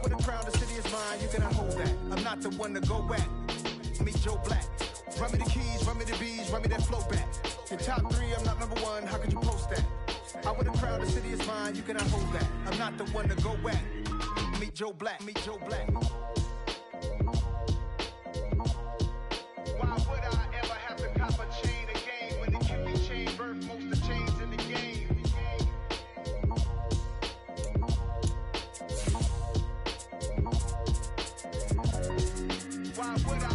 would have crowned the city is mine, you cannot hold that. I'm not the one to go at. Meet Joe Black. Run me the keys, run me the bees, run me that flow back. In top 3, I'm not number 1, how could you post that? I would have crowned the city is mine, you cannot hold that. I'm not the one to go at. Meet Joe Black, meet Joe Black. Why would I ever have to cop a chain again when it can be chain birth most of the chains in the game? Why would I?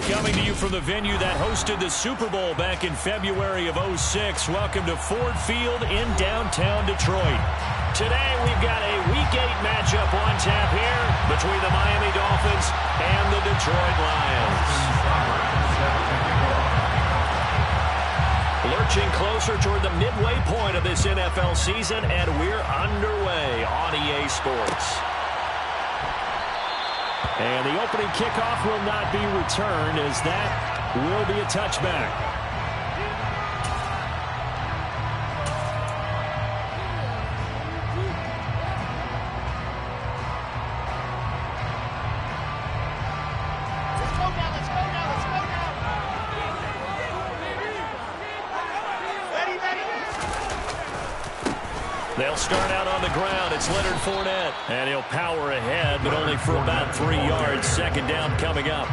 Coming to you from the venue that hosted the Super Bowl back in February of '06. Welcome to Ford Field in downtown Detroit. Today we've got a Week 8 matchup on tap here between the Miami Dolphins and the Detroit Lions. Lurching closer toward the midway point of this NFL season, and we're underway on EA Sports. And the opening kickoff will not be returned, as that will be a touchback. They'll start out on the ground. It's Leonard Fournette. And he'll power ahead, but only for about 3 yards. Second down coming up.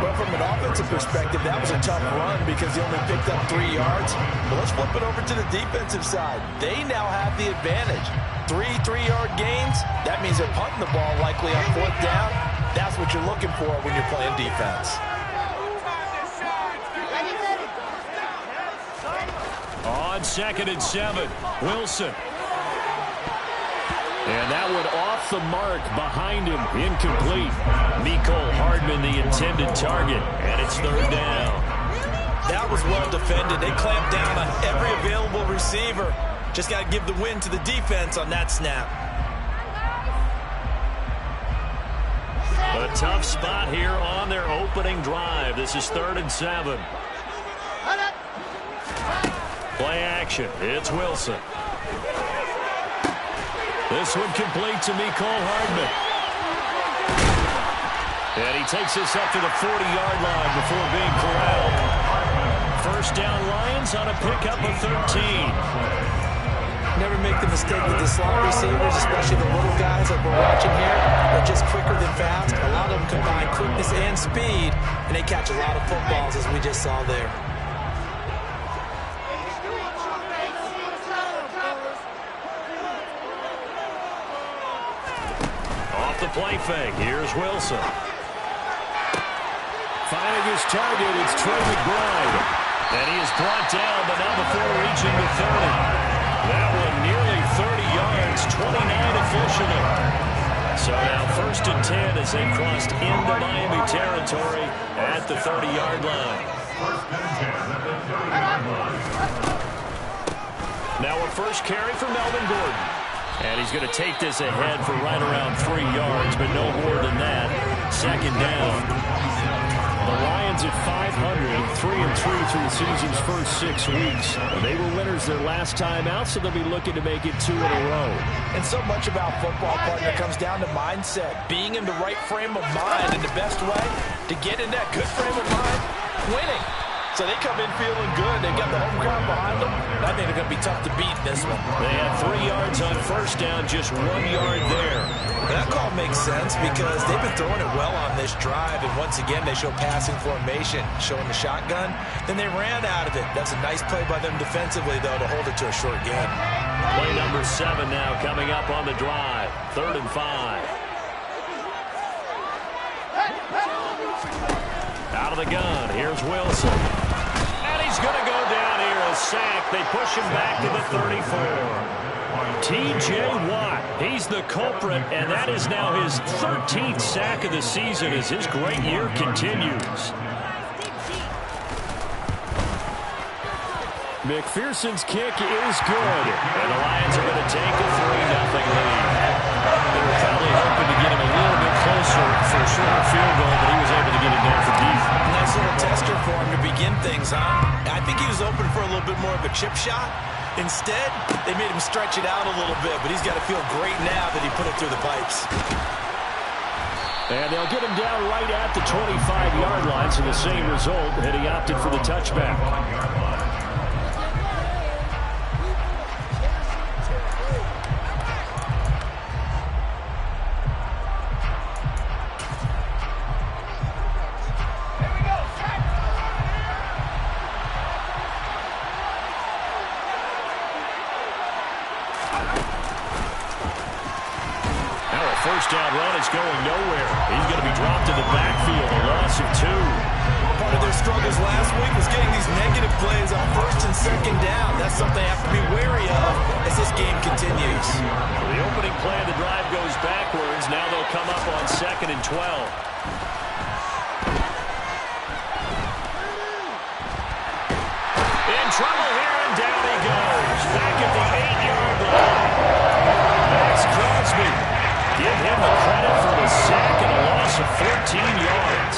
Well, from an offensive perspective, that was a tough run because he only picked up 3 yards. But let's flip it over to the defensive side. They now have the advantage. 3-3-yard gains. That means they're punting the ball likely on 4th down. That's what you're looking for when you're playing defense. On 2nd and 7, Wilson. And that one off the mark behind him, incomplete. Mecole Hardman, the intended target, and it's 3rd down. That was well defended. They clamped down on every available receiver. Just got to give the win to the defense on that snap. A tough spot here on their opening drive. This is 3rd and 7. Play action. It's Wilson. This one complete to Mecole Hardman. And he takes this up to the 40-yard line before being corralled. 1st down Lions on a pickup of 13. Never make the mistake with the slot receivers, especially the little guys that we're watching here. They're just quicker than fast. A lot of them combine quickness and speed, and they catch a lot of footballs, as we just saw there. The play fake. Here's Wilson. Finding his target, it's Trey McBride. And he is brought down, but not before reaching the 30. That one nearly 30 yards, 29 officially. So now 1st and 10 as they crossed into Miami territory at the 30-yard line. Now a first carry for Melvin Gordon. And he's going to take this ahead for right around 3 yards, but no more than that. 2nd down. The Lions at 500, 3-3 through the season's first 6 weeks. They were winners their last time out, so they'll be looking to make it 2 in a row. And so much about football, partner, comes down to mindset. Being in the right frame of mind, and the best way to get in that good frame of mind, winning. So they come in feeling good. They've got the home crowd behind them. I think they're going to be tough to beat in this one. They had 3 yards on 1st down, just 1 yard there. That call makes sense because they've been throwing it well on this drive, and once again they show passing formation, showing the shotgun. Then they ran out of it. That's a nice play by them defensively, though, to hold it to a short gain. Play number 7 now coming up on the drive. 3rd and 5. Out of the gun, here's Wilson. And he's going to go down here, a sack. They push him back to the 34. T.J. Watt, he's the culprit, and that is now his 13th sack of the season as his great year continues. McPherson's kick is good, and the Lions are going to take a 3-0 more of a chip shot. Instead, they made him stretch it out a little bit, but he's got to feel great now that he put it through the pipes. And they'll get him down right at the 25-yard line, so the same result, and he opted for the touchback. First down run is going nowhere. He's going to be dropped in the backfield, a loss of 2. Part of their struggles last week was getting these negative plays on first and second down. That's something they have to be wary of as this game continues. The opening play of the drive goes backwards. Now they'll come up on 2nd and 12. In trouble here, and down he goes. Back at the 8-yard line. Max Crosby. Give him the credit for the sack and a loss of 14 yards.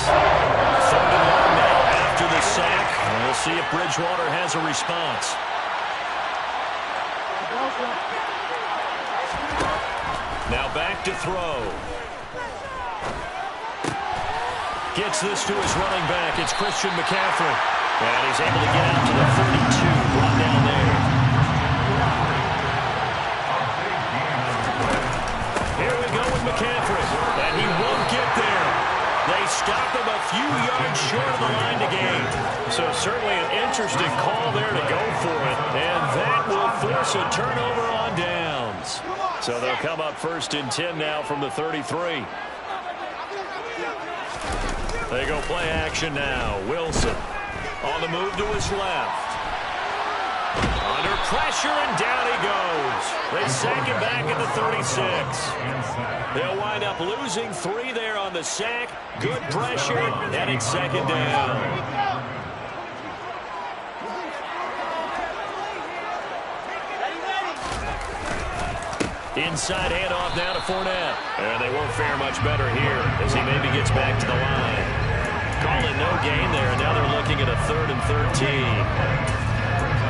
3rd and long now after the sack. And we'll see if Bridgewater has a response. Now back to throw. Gets this to his running back. It's Christian McCaffrey. And he's able to get out to the 32. Brought down there. Here we go with McCaffrey, and he won't get there. They stop him a few yards short of the line to gain. So certainly an interesting call there to go for it, and that will force a turnover on downs. So they'll come up 1st and 10 now from the 33. They go play action now. Wilson on the move to his left. Under pressure, and down he goes. They sack him back at the 36. They'll wind up losing 3 there on the sack. Good pressure, and it's 2nd down. Inside handoff now to Fournette. And they won't fare much better here as he maybe gets back to the line. Call it no gain there, and now they're looking at a 3rd and 13.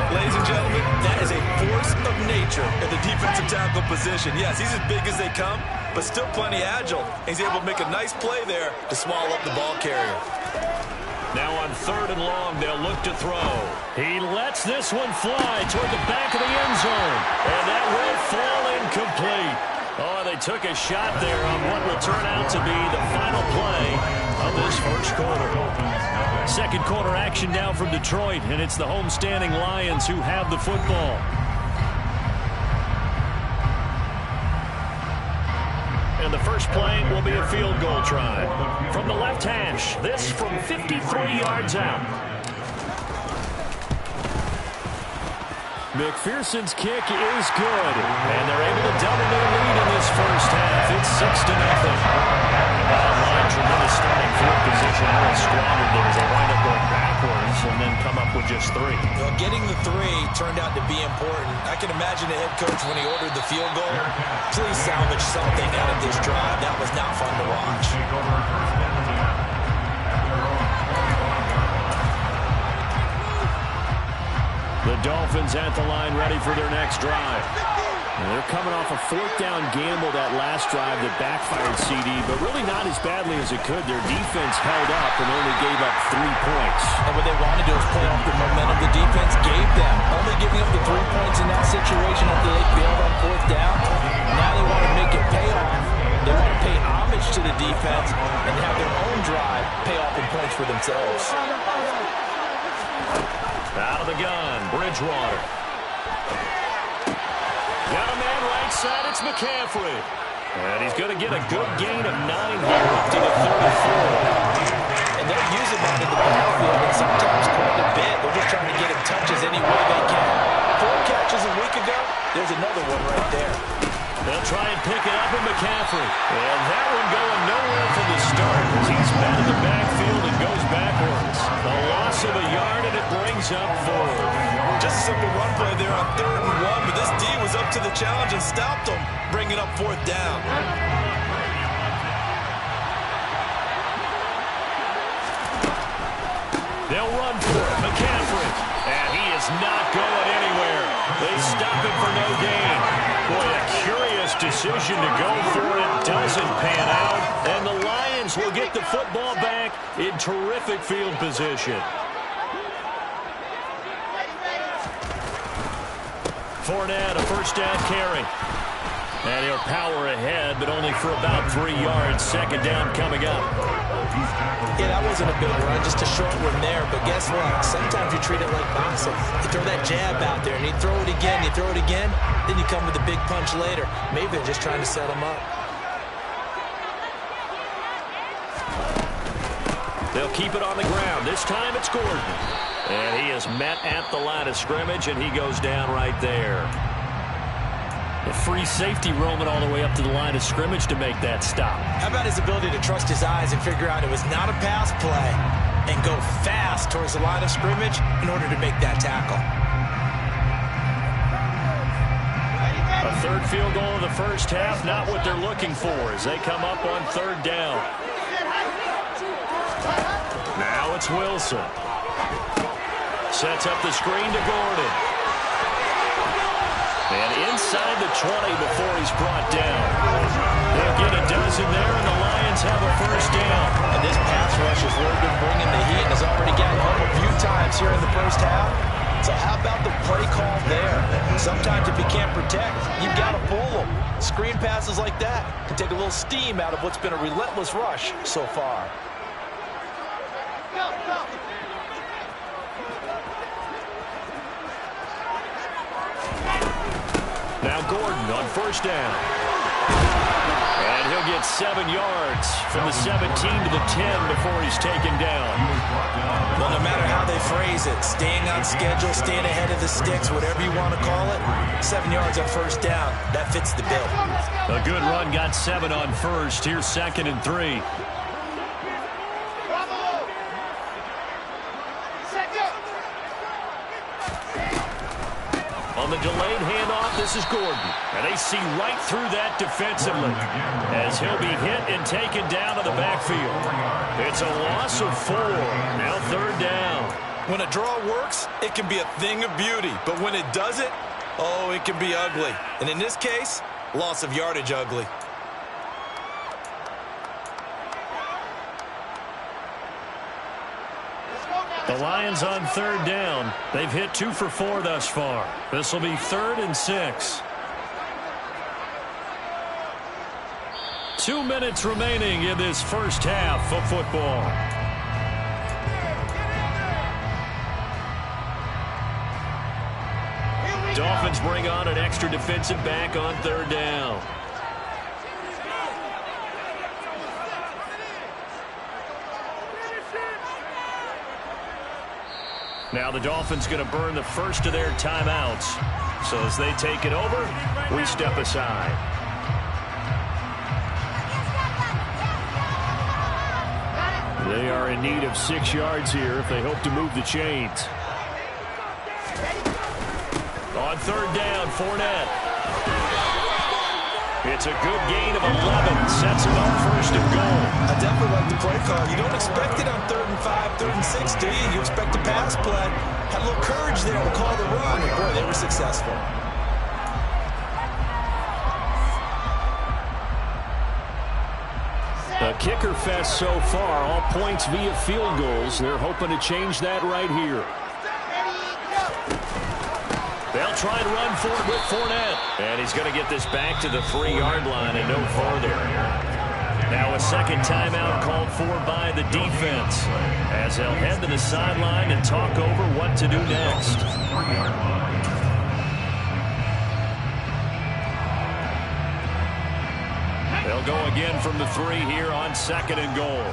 Ladies and gentlemen, that is a force of nature at the defensive tackle position. Yes, he's as big as they come, but still plenty agile. He's able to make a nice play there to swallow up the ball carrier. Now on 3rd and long, they'll look to throw. He lets this one fly toward the back of the end zone, and that will fall incomplete. Oh, they took a shot there on what will turn out to be the final play of this first quarter. 2nd quarter action now from Detroit, and it's the homestanding Lions who have the football. And the first play will be a field goal try. From the left hash, this from 53 yards out. McPherson's kick is good, and they're able to double their lead in this first half. It's 6-0. Bottom line, tremendous starting field position. Really squandered there as they wind up going backwards and then come up with just 3. Well, getting the 3 turned out to be important. I can imagine the head coach when he ordered the field goal. Please salvage something out of this drive. That was not fun to watch. The Dolphins at the line ready for their next drive. And they're coming off a 4th down gamble that last drive that backfired CD, but really not as badly as it could. Their defense held up and only gave up 3 points. And what they want to do is play off the momentum the defense gave them. Only giving up the 3 points in that situation after they failed on 4th down. Now they want to make it pay off. They want to pay homage to the defense and have their own drive pay off in points for themselves. Out of the gun, Bridgewater. Got a man right side, it's McCaffrey. And he's going to get a good gain of 9 here up to the 34. And they'll use him out of the backfield and sometimes quite a bit. They're just trying to get him touches any way they can. 4 catches a week ago, there's another one right there. They'll try and pick it up with McCaffrey. And that one going nowhere from the start as he's met in the backfield and goes backwards. A loss of a yard, and it brings up 4. Just a simple run play there on 3rd and 1, but this D was up to the challenge and stopped him, bringing up 4th down. They'll run for it. McCaffrey. And he is not going anywhere. They stop him for no gain. Boy, a curious decision to go for it. Doesn't pan out. And the Lions will get the football back in terrific field position. Fournette, a first down carry. And he'll power ahead, but only for about 3 yards. Second down coming up. Yeah, that wasn't a big run, just a short one there. But guess what? Sometimes you treat it like boxing. You throw that jab out there, and you throw it again, then you come with a big punch later. Maybe they're just trying to set him up. They'll keep it on the ground. This time it's Gordon. And he is met at the line of scrimmage, and he goes down right there. The free safety roaming all the way up to the line of scrimmage to make that stop. How about his ability to trust his eyes and figure out it was not a pass play and go fast towards the line of scrimmage in order to make that tackle. A third field goal in the first half, not what they're looking for as they come up on third down. Now it's Wilson. Sets up the screen to Gordon. And inside the 20 before he's brought down. They'll get a dozen there, and the Lions have a first down. And this pass rush has really been bringing the heat and has already gotten home a few times here in the first half. So how about the play call there? Sometimes if you can't protect, you've got to fool them. Screen passes like that can take a little steam out of what's been a relentless rush so far. Now Gordon on first down. And he'll get 7 yards from the 17 to the 10 before he's taken down. Well, no matter how they phrase it, staying on schedule, staying ahead of the sticks, whatever you want to call it, 7 yards on first down, that fits the bill. A good run, got 7 on first. Here's 2nd and 3. On the delayed handoff, this is Gordon. And they see right through that defensively as he'll be hit and taken down to the backfield. It's a loss of 4. Now third down. When a draw works, it can be a thing of beauty. But when it doesn't, oh, it can be ugly. And in this case, loss of yardage ugly. The Lions on third down. They've hit 2 for 4 thus far. This will be 3rd and 6. 2 minutes remaining in this first half of football. Dolphins bring on an extra defensive back on third down. Now the Dolphins going to burn the first of their timeouts. So as they take it over, we step aside. They are in need of 6 yards here if they hope to move the chains. On third down, Fournette. It's a good gain of 11. Sets him up first and goal. I definitely like the play call. You don't expect it on 3rd and 5, 3rd and 6, do you? You expect a pass play. Had a little courage there to call the run. And boy, they were successful. The kicker fest so far, all points via field goals. They're hoping to change that right here. They'll try and run for it with Fournette. And he's going to get this back to the 3-yard line and no further. Now a second timeout called for by the defense as they'll head to the sideline and talk over what to do next. They'll go again from the 3 here on 2nd and goal.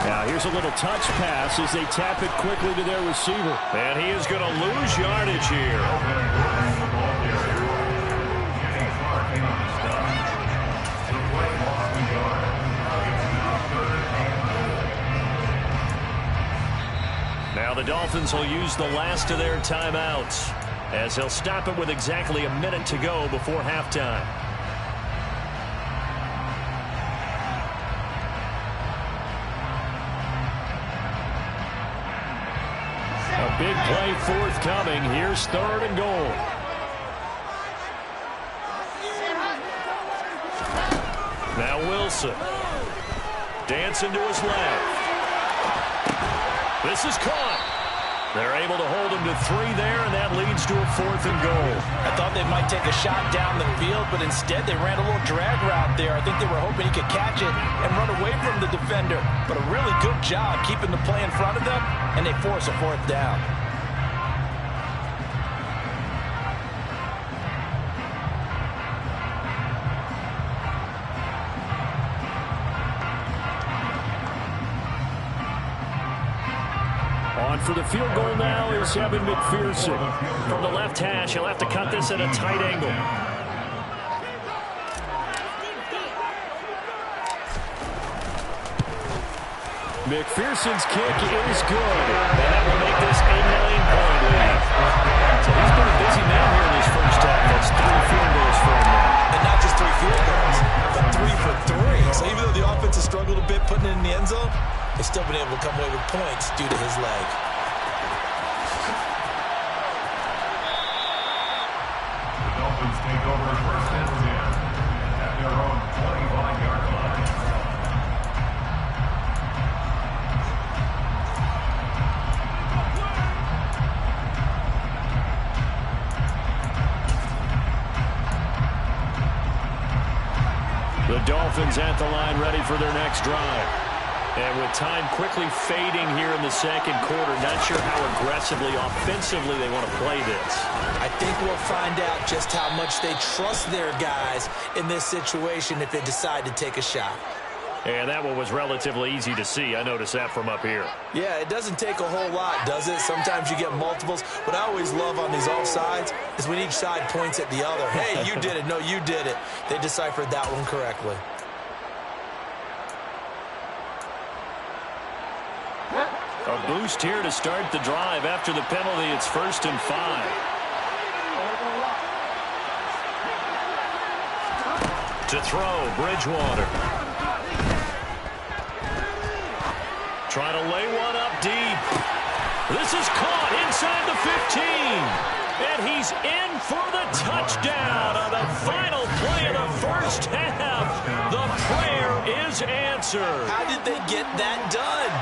Now here's a little touch pass as they tap it quickly to their receiver. And he is going to lose yardage here. Now the Dolphins will use the last of their timeouts as they'll stop it with exactly a minute to go before halftime. play forthcoming. Here's 3rd and goal. Now Wilson. Dancing to his left. This is caught. They're able to hold him to 3 there, and that leads to a 4th and goal. I thought they might take a shot down the field, but instead they ran a little drag route there. I think they were hoping he could catch it and run away from the defender. But a really good job keeping the play in front of them, and they force a 4th down. On for the field goal now is Evan McPherson. From the left hash, he'll have to cut this at a tight angle. McPherson's kick is good. And that will make this a 9-point lead. So he's been a busy man here in this first half. That's 3 field goals for him now. And not just 3 field goals, but 3 for 3. So even though the offense has struggled a bit putting it in the end zone, they've still been able to come away with points due to his leg. The Dolphins take over 1st and 10 at their own 25-yard line. The Dolphins at the line ready for their next drive. And with time quickly fading here in the 2nd quarter, not sure how aggressively, offensively they want to play this. I think we'll find out just how much they trust their guys in this situation if they decide to take a shot. And that one was relatively easy to see. I noticed that from up here. Yeah, it doesn't take a whole lot, does it? Sometimes you get multiples. What I always love on these offsides is when each side points at the other. Hey, you did it. No, you did it. They deciphered that one correctly. A boost here to start the drive. After the penalty, it's 1st and 5. To throw, Bridgewater. Trying to lay one up deep. This is caught inside the 15. And he's in for the touchdown on the final play of the first half. The prayer is answered. How did they get that done?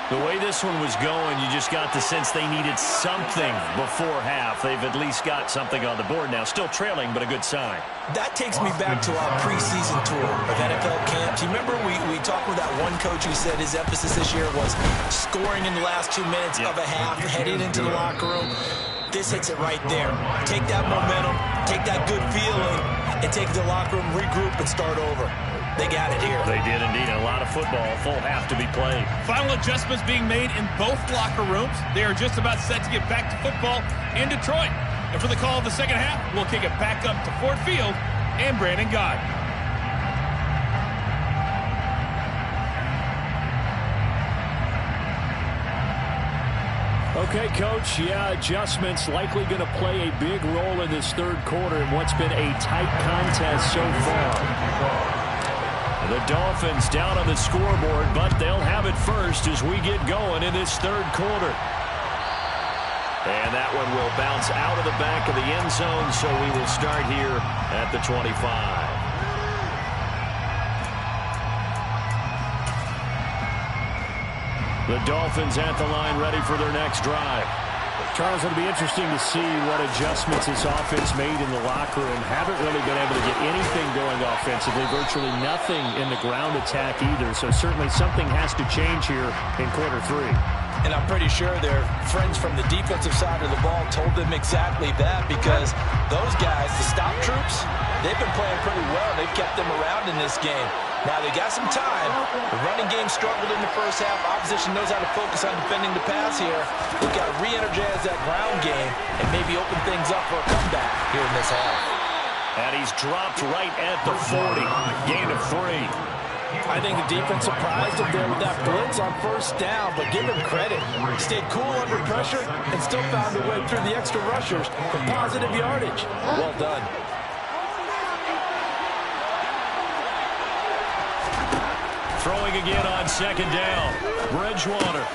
The way this one was going, you just got the sense they needed something before half. They've at least got something on the board now. Still trailing, but a good sign. That takes me back to our preseason tour of NFL camps. You remember we talked with that one coach who said his emphasis this year was scoring in the last 2 minutes of a half, heading into the locker room. This hits it right there. Take that momentum, take that good feeling, and take the locker room, regroup, and start over. They got it here. They did indeed. A lot of football, full half to be played. Final adjustments being made in both locker rooms. They are just about set to get back to football in Detroit. And for the call of the second half, we'll kick it back up to Ford Field and Brandon Gott. Okay, Coach, adjustments likely going to play a big role in this 3rd quarter in what's been a tight contest so far. The Dolphins down on the scoreboard, but they'll have it first as we get going in this 3rd quarter. And that one will bounce out of the back of the end zone, so we will start here at the 25. The Dolphins at the line ready for their next drive. Charles, it'll be interesting to see what adjustments this offense made in the locker room. Haven't really been able to get anything going offensively, virtually nothing in the ground attack either. So certainly something has to change here in quarter 3. And I'm pretty sure their friends from the defensive side of the ball told them exactly that, because those guys, the stop troops, they've been playing pretty well. They've kept them around in this game. Now they got some time. The running game struggled in the first half. Opposition knows how to focus on defending the pass here. They've got to re-energize that ground game and maybe open things up for a comeback here in this half. And he's dropped right at the 40. Gain of 3. I think the defense surprised him there with that blitz on 1st down, but give him credit. Stayed cool under pressure and still found a way through the extra rushers for positive yardage. Well done. Throwing again on 2nd down. Bridgewater.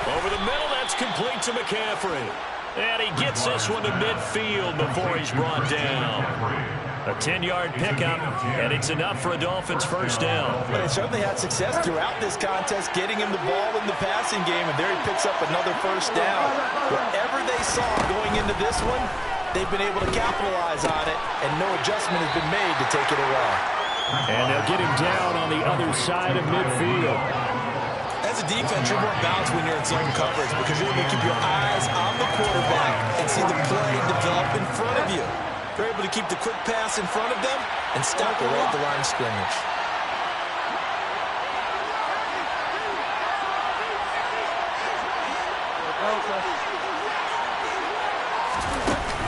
Over the middle, that's complete to McCaffrey. And he gets this one to midfield before he's brought down. A 10-yard pickup, and it's enough for a Dolphins first down. Well, they certainly had success throughout this contest, getting him the ball in the passing game, and there he picks up another first down. Whatever they saw going into this one, they've been able to capitalize on it, and no adjustment has been made to take it away. And they'll get him down on the other side of midfield. As a defense, you're more balanced when you're in zone coverage because you're able to keep your eyes on the quarterback and see the play develop in front of you. They're able to keep the quick pass in front of them and stop it right at the line of scrimmage.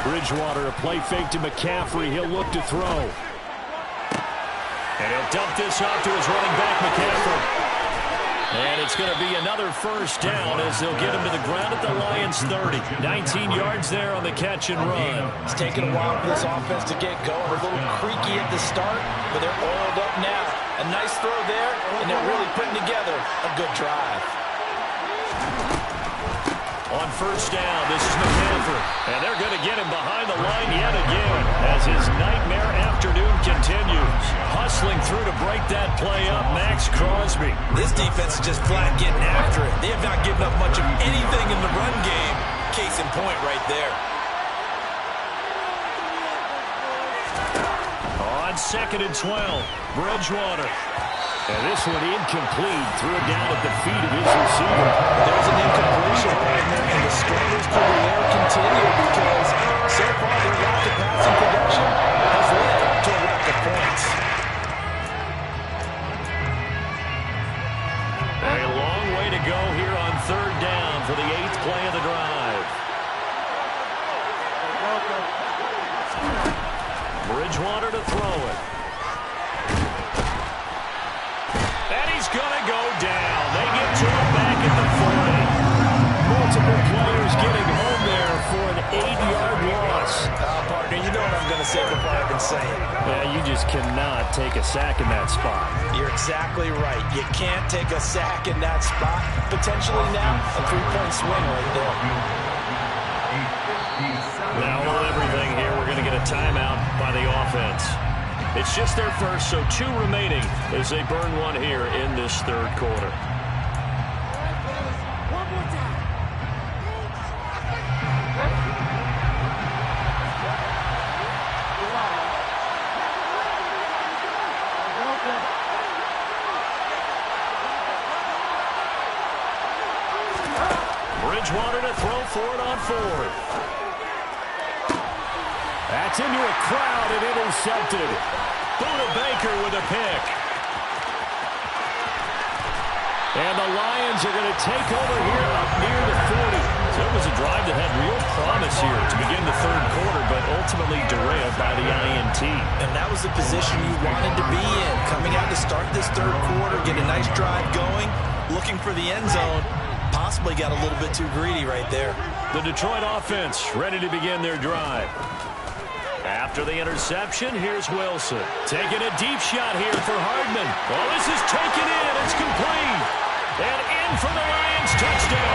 Bridgewater, a play fake to McCaffrey. He'll look to throw. And he'll dump this off to his running back, McCaffrey. And it's going to be another first down as they'll get him to the ground at the Lions' 30. 19 yards there on the catch and run. It's taken a while for this offense to get going. A little creaky at the start, but they're oiled up now. A nice throw there, and they're really putting together a good drive. On first down, this is McCaffrey. And they're going to get him behind the line yet again as his nightmare afternoon continues. Hustling through to break that play up, Max Crosby. This defense is just flat getting after it. They have not given up much of anything in the run game. Case in point right there. On 2nd and 12, Bridgewater. And this one incomplete. Threw it down at the feet of his receiver. There's an incompletion, and the struggles for the air continue because so far their lack of passing production has led to a lack of points. A long way to go here on 3rd down for the 8th play of the drive. Bridgewater to throw it. And he's going to go down. They get to him back at the 40. Multiple players getting home there for an 8-yard loss. Partner, you know what I'm going to say before I even say it. Yeah, you just cannot take a sack in that spot. You're exactly right. You can't take a sack in that spot. Potentially now, a 3-point swing right there. Now on everything here, we're going to get a timeout by the offense. It's just their first, so 2 remaining as they burn one here in this 3rd quarter. One more time. Bridgewater to throw for it on 4th. That's into a crowd and intercepted. Buda Baker with a pick. And the Lions are going to take over here up near the 40. So it was a drive that had real promise here to begin the 3rd quarter, but ultimately derailed by the INT. And that was the position you wanted to be in. Coming out to start this 3rd quarter, get a nice drive going, looking for the end zone. Possibly got a little bit too greedy right there. The Detroit offense ready to begin their drive. After the interception, here's Wilson. Taking a deep shot here for Hardman. Oh, this is taken in. It's complete. And in for the Lions touchdown.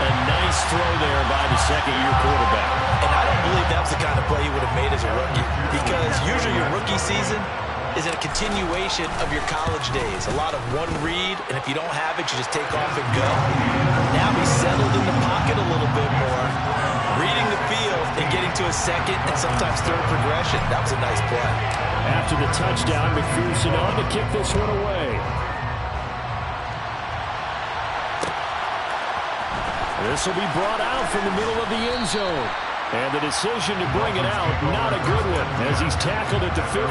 A nice throw there by the 2nd-year quarterback. And I don't believe that was the kind of play he would have made as a rookie. Because usually your rookie season is a continuation of your college days. A lot of one read, and if you don't have it, you just take off and go. Now he's settled in the pocket a little bit more, reading the field and getting to a 2nd and sometimes 3rd progression. That was a nice play. After the touchdown, McPherson on to kick this one away. This will be brought out from the middle of the end zone. And the decision to bring it out, not a good one, as he's tackled at the 15.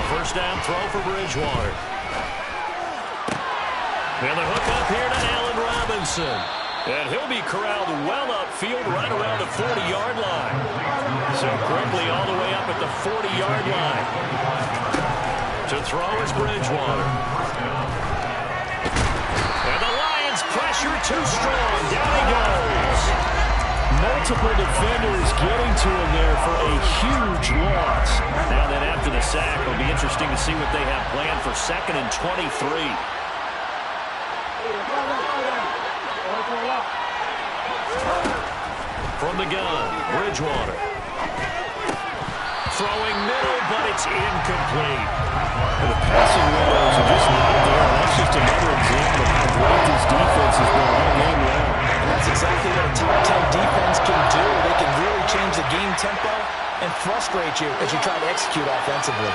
First down throw for Bridgewater. And the hook up here to Allen Robinson. And he'll be corralled well upfield right around the 40-yard line. So quickly all the way up at the 40-yard line. To throw is Bridgewater. pressure too strong. Down he goes. Multiple defenders getting to him there for a huge loss. Now then after the sack, it'll be interesting to see what they have planned for 2nd and 23. From the gun, Bridgewater. Throwing middle, but it's incomplete. The passing windows are just not there. That's just another example of how great this defense has been all game long. And that's exactly what a top 10 defense can do. They can really change the game tempo and frustrate you as you try to execute offensively.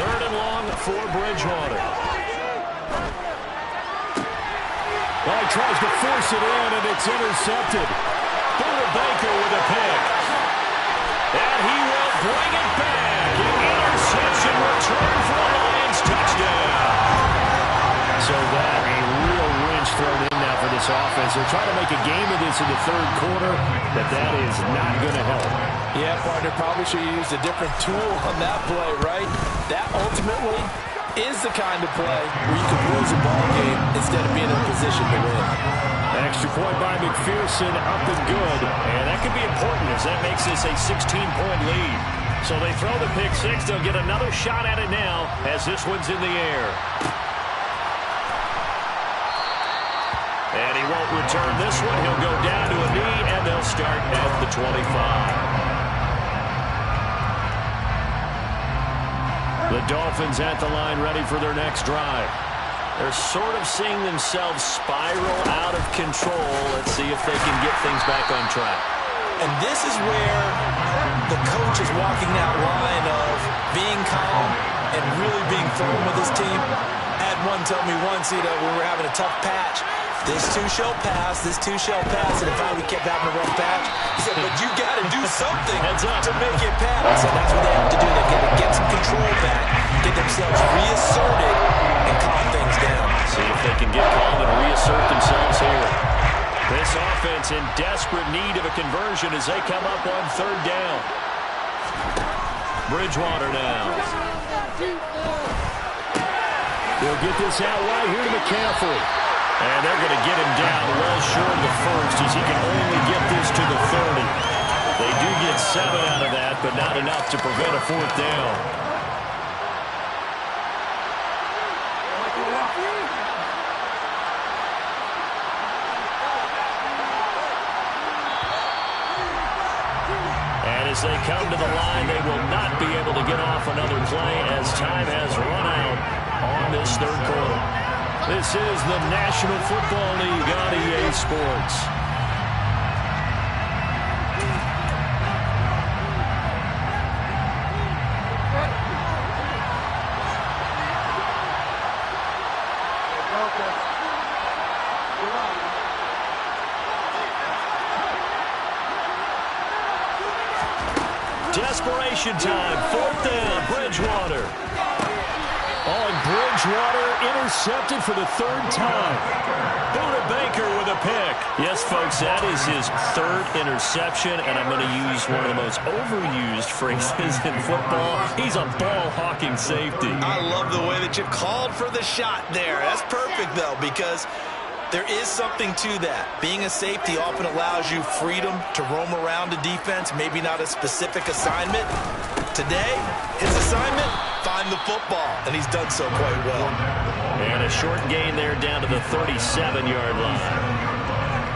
Third and long for Bridgewater. Well, he tries to force it in, and it's intercepted. Baker with a pick. And he will bring it back. An interception return for a Lions touchdown. So that a real wrench thrown in now for this offense. They're trying to make a game of this in the third quarter, but that is not going to help. Yeah, partner, probably should have used a different tool on that play, right? That ultimately is the kind of play where you can lose a ball game instead of being in a position to win. Extra point by McPherson, up and good. And that could be important as that makes this a 16-point lead. So they throw the pick six. They'll get another shot at it now as this one's in the air. And he won't return this one. He'll go down to a knee, and they'll start at the 25. The Dolphins at the line ready for their next drive. They're sort of seeing themselves spiral out of control. Let's see if they can get things back on track. And this is where the coach is walking that line of being calm and really being firm with his team. I had one tell me once, when we were having a tough patch, this too shall pass, this too shall pass. And if we kept having a rough patch, he said, but you got to do something to make it pass. And that's what they have to do. They've got to get some control back, get themselves reasserted, and calm things down. See if they can get calm and reassert themselves here. This offense in desperate need of a conversion as they come up on third down. Bridgewater now. They'll get this out right here to McCaffrey. And they're going to get him down well short of the first as he can only get this to the 30. They do get 7 out of that, but not enough to prevent a fourth down. And as they come to the line, they will not be able to get off another play as time has run out on this third quarter. This is the National Football League on EA Sports. Desperation time, fourth down, Bridgewater. Bridgewater intercepted for the third time. Baker with a pick. Yes, folks, that is his third interception, and I'm going to use one of the most overused phrases in football. He's a ball-hawking safety. I love the way that you called for the shot there. That's perfect, though, because there is something to that. Being a safety often allows you freedom to roam around the defense, maybe not a specific assignment. Today, his assignment, find the football, and he's done so quite well. And a short gain there down to the 37-yard line.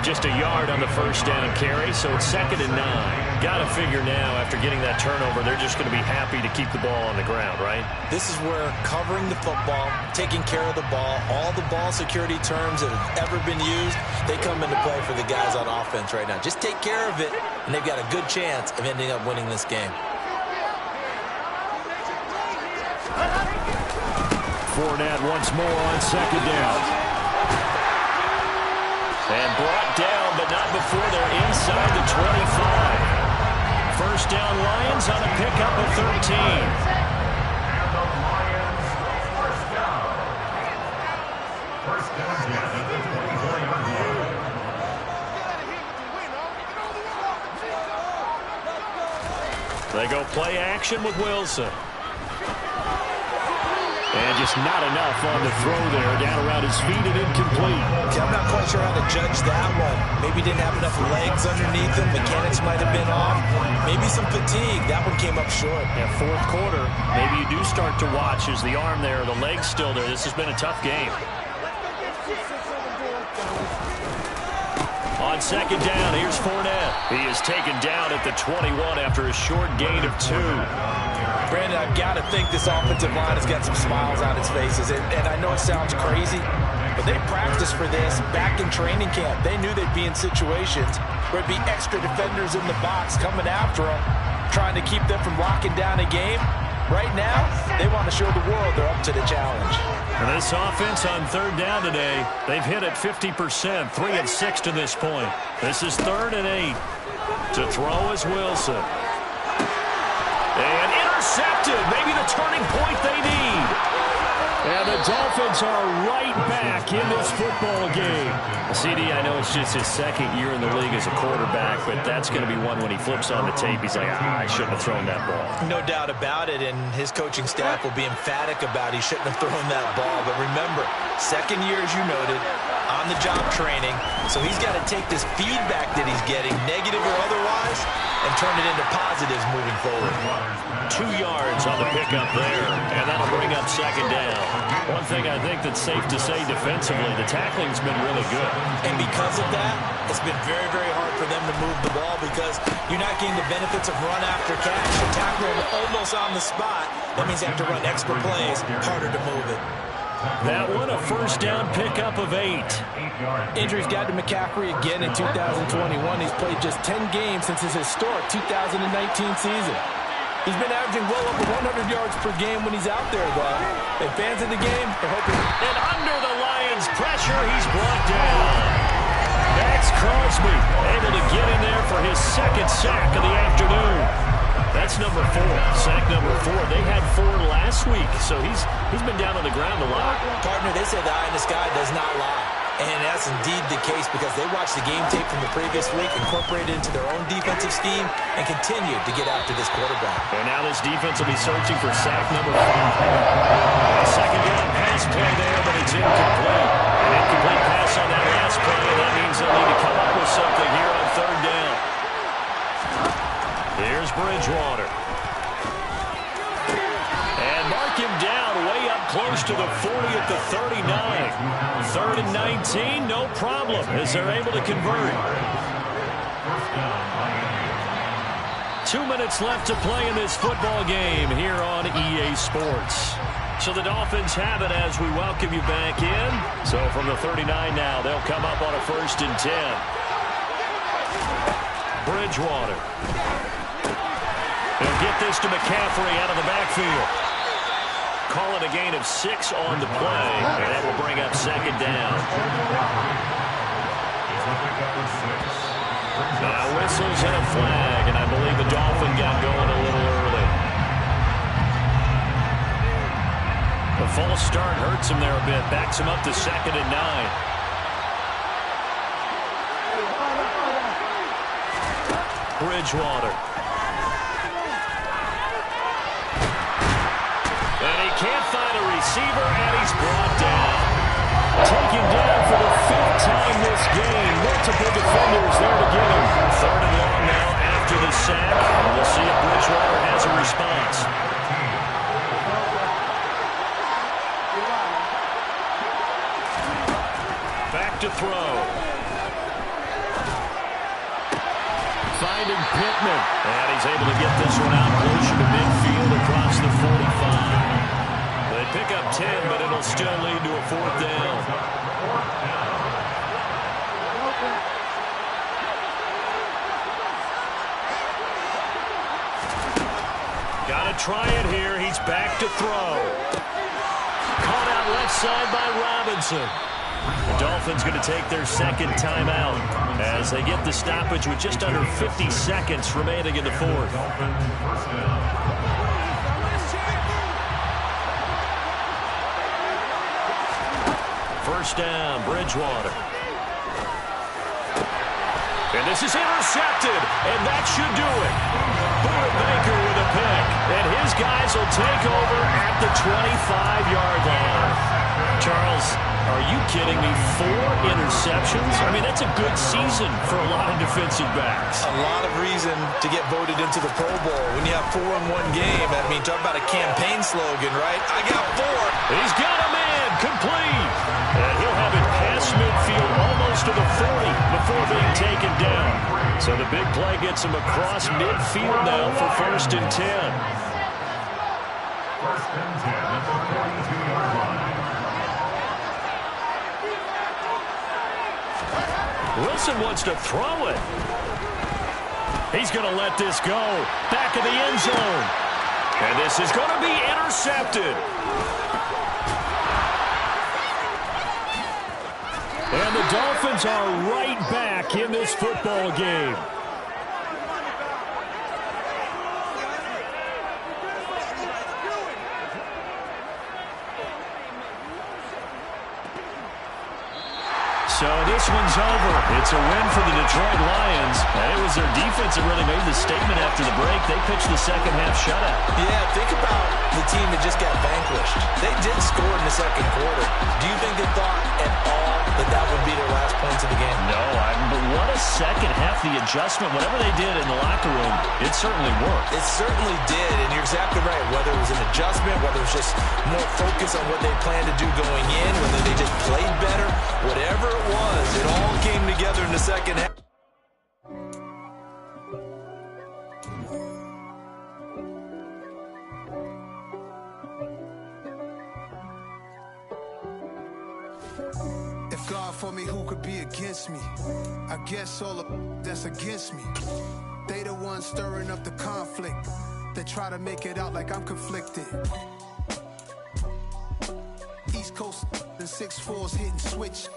Just a yard on the first down carry, so it's 2nd and 9. Got to figure now, after getting that turnover, they're just going to be happy to keep the ball on the ground, right? This is where covering the football, taking care of the ball, all the ball security terms that have ever been used, they come into play for the guys on offense right now. Just take care of it, and they've got a good chance of ending up winning this game. Fournette once more on 2nd down. And brought down, but not before they're inside the 25. First down, Lions on a pickup of 13. And the Lions first down. First down at the 24-yard line. They go play action with Wilson. And just not enough on the throw there. Down around his feet and incomplete. See, I'm not quite sure how to judge that one. Maybe didn't have enough legs underneath him. Mechanics might have been off. Maybe some fatigue. That one came up short. Yeah, fourth quarter, maybe you do start to watch as the arm there, the leg's still there. This has been a tough game. On second down, here's Fournette. He is taken down at the 21 after a short gain of 2. Brandon, I've got to think this offensive line has got some smiles on its faces. And I know it sounds crazy, but they practiced for this back in training camp. They knew they'd be in situations where it'd be extra defenders in the box coming after them, trying to keep them from locking down a game. Right now, they want to show the world they're up to the challenge. And this offense on third down today, they've hit it 50%, 3 of 6 to this point. This is 3rd and 8. To throw is Wilson. And intercepted. Maybe the turning point they need. And the Dolphins are right back in this football game. CD, I know it's just his second year in the league as a quarterback, but that's going to be one when he flips on the tape. He's like, I shouldn't have thrown that ball. No doubt about it, and his coaching staff will be emphatic about he shouldn't have thrown that ball. But remember, second year, as you noted, on-the-job training, so he's got to take this feedback that he's getting, negative or otherwise, and turn it into positives moving forward. 2 yards on the pickup there, and that'll bring up second down. One thing I think that's safe to say defensively, the tackling's been really good. And because of that, it's been very, very hard for them to move the ball because you're not getting the benefits of run after catch. You're tackling almost on the spot. That means you have to run extra plays, harder to move it. That one, a first down pickup of 8. Injuries got to McCaffrey again in 2021. He's played just 10 games since his historic 2019 season. He's been averaging well over 100 yards per game when he's out there, though. And fans of the game are hoping. And under the Lions' pressure, he's brought down. Max Crosby able to get in there for his second sack of the afternoon. That's number 4, sack number 4. They had 4 last week, so he's been down on the ground a lot. Partner, they say the eye in the sky does not lie. And that's indeed the case because they watched the game tape from the previous week, incorporated it into their own defensive scheme, and continued to get after this quarterback. And now this defense will be searching for sack number 5. Second down pass play there, but it's incomplete. An incomplete pass on that last play, and that means they'll need to come up with something here on third down. Here's Bridgewater. And mark him down way up close to the 40 at the 39. 3rd and 19, no problem, as they're able to convert. 2 minutes left to play in this football game here on EA Sports. So the Dolphins have it as we welcome you back in. So from the 39 now, they'll come up on a 1st and 10. Bridgewater. They'll get this to McCaffrey out of the backfield. Call it a gain of 6 on the play, and that will bring up second down. Now whistles and a flag, and I believe the Dolphin got going a little early. The false start hurts him there a bit, backs him up to 2nd and 9. Bridgewater. And he can't find a receiver, and he's brought down. Taken down for the 5th time this game. Multiple defenders there to get him. 3rd and long now after the sack. We'll see if Bridgewater has a response. Back to throw. Finding Pittman. And he's able to get this one out closer to midfield across the 45. They pick up 10, but it'll still lead to a 4th down. Got to try it here. He's back to throw. Caught out left side by Robinson. The Dolphins going to take their 2nd timeout as they get the stoppage with just under 50 seconds remaining in the 4th. First down, Bridgewater. And this is intercepted, and that should do it. Buda Baker with a pick, and his guys will take over at the 25-yard line. Charles, are you kidding me? 4 interceptions? I mean, that's a good season for a lot of defensive backs. A lot of reason to get voted into the Pro Bowl. When you have 4 in one game, I mean, talk about a campaign slogan, right? I got 4. He's got a man, complete. And he'll have it past midfield almost to the 40 before being taken down. So the big play gets him across midfield now for 1st and 10. 1st and 10 at the 42-yard line. Wilson wants to throw it. He's going to let this go. Back of the end zone. And this is going to be intercepted. And the Dolphins are right back in this football game. So this one's over. It's a win for the Detroit Lions. And it was their defense that really made the statement after the break. They pitched the second half shutout. Yeah, think about the team that just got vanquished. They did score in the second quarter. Do you think they thought at all that that would be their last points of the game? No, but what a second half. The adjustment, whatever they did in the locker room, it certainly worked. It certainly did, and you're exactly right. Whether it was an adjustment, whether it was just more focus on what they planned to do going in, whether they just played better, whatever it was, it all came together in the second half. If God for me, who could be against me? I guess all of that's against me. They the ones stirring up the conflict. They try to make it out like I'm conflicted. East Coast and 6'4s hitting switch.